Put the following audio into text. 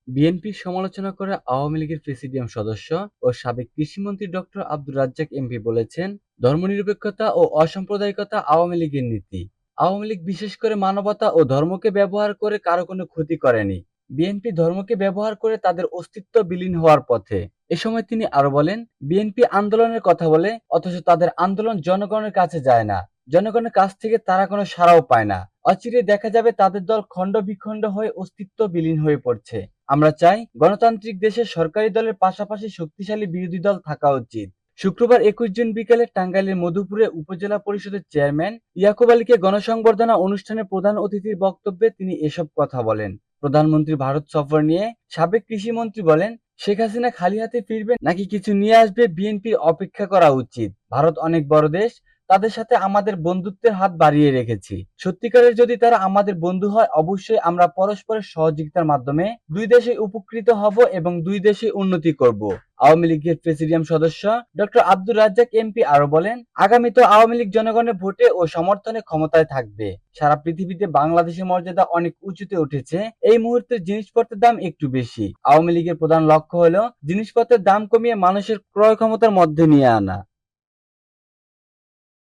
বিএনপির সমালোচনা করে আওয়ামী লীগের প্রেসিডিয়াম সদস্য ও সাবেক কৃষিমন্ত্রী ডক্টর আব্দুর রাজ্জাক এমপি বলেছেন, ধর্মনিরপেক্ষতা ও অসাম্প্রদায়িকতা আওয়ামী লীগের নীতি। আওয়ামী লীগ বিশেষ করে মানবতা ও ধর্মকে ব্যবহার করে কারো কোনো ক্ষতি করেনি। বিএনপি ধর্মকে ব্যবহার করে তাদের অস্তিত্ব বিলীন হওয়ার পথে। এ সময় তিনি আরো বলেন, বিএনপি আন্দোলনের কথা বলে অথচ তাদের আন্দোলন জনগণের কাছে যায় না। জনগণের কাছ থেকে তারা কোনো সাড়াও পায় না। অচিরে দেখা যাবে তাদের দল খণ্ড বিখণ্ড হয়ে অস্তিত্ব বিলীন হয়ে পড়ছে। আমরা চাই গণতান্ত্রিক দেশে সরকারি দলের পাশাপাশি শক্তিশালী বিরোধী দল থাকা উচিত। শুক্রবার ২১ জুন বিকেলে টাঙ্গাইলের মধুপুরে উপজেলা পরিষদের চেয়ারম্যান ইয়াকুব আলীকে গণসংবর্ধনা অনুষ্ঠানে প্রধান অতিথির বক্তব্যে তিনি এসব কথা বলেন। প্রধানমন্ত্রী ভারত সফর নিয়ে সাবেক কৃষিমন্ত্রী বলেন, শেখ হাসিনা খালি হাতে ফিরবে নাকি কিছু নিয়ে আসবে বিএনপির অপেক্ষা করা উচিত। ভারত অনেক বড় দেশ, তাদের সাথে আমাদের বন্ধুত্বের হাত বাড়িয়ে রেখেছি। সত্যিকারের যদি তারা আমাদের বন্ধু হয়, অবশ্যই আমরা পরস্পরের সহযোগিতার মাধ্যমে দুই দেশে উপকৃত হব এবং দুই দেশে উন্নতি করব। আওয়ামী লীগের প্রেসিডিয়াম সদস্য ডক্টর আব্দুর রাজ্জাক এমপি আরো বলেন, আগামীতে আওয়ামী লীগ জনগণের ভোটে ও সমর্থনে ক্ষমতায় থাকবে। সারা পৃথিবীতে বাংলাদেশের মর্যাদা অনেক উঁচুতে উঠেছে। এই মুহূর্তে জিনিসপত্রের দাম একটু বেশি। আওয়ামী লীগের প্রধান লক্ষ্য হলো জিনিসপত্রের দাম কমিয়ে মানুষের ক্রয় ক্ষমতার মধ্যে নিয়ে আনা।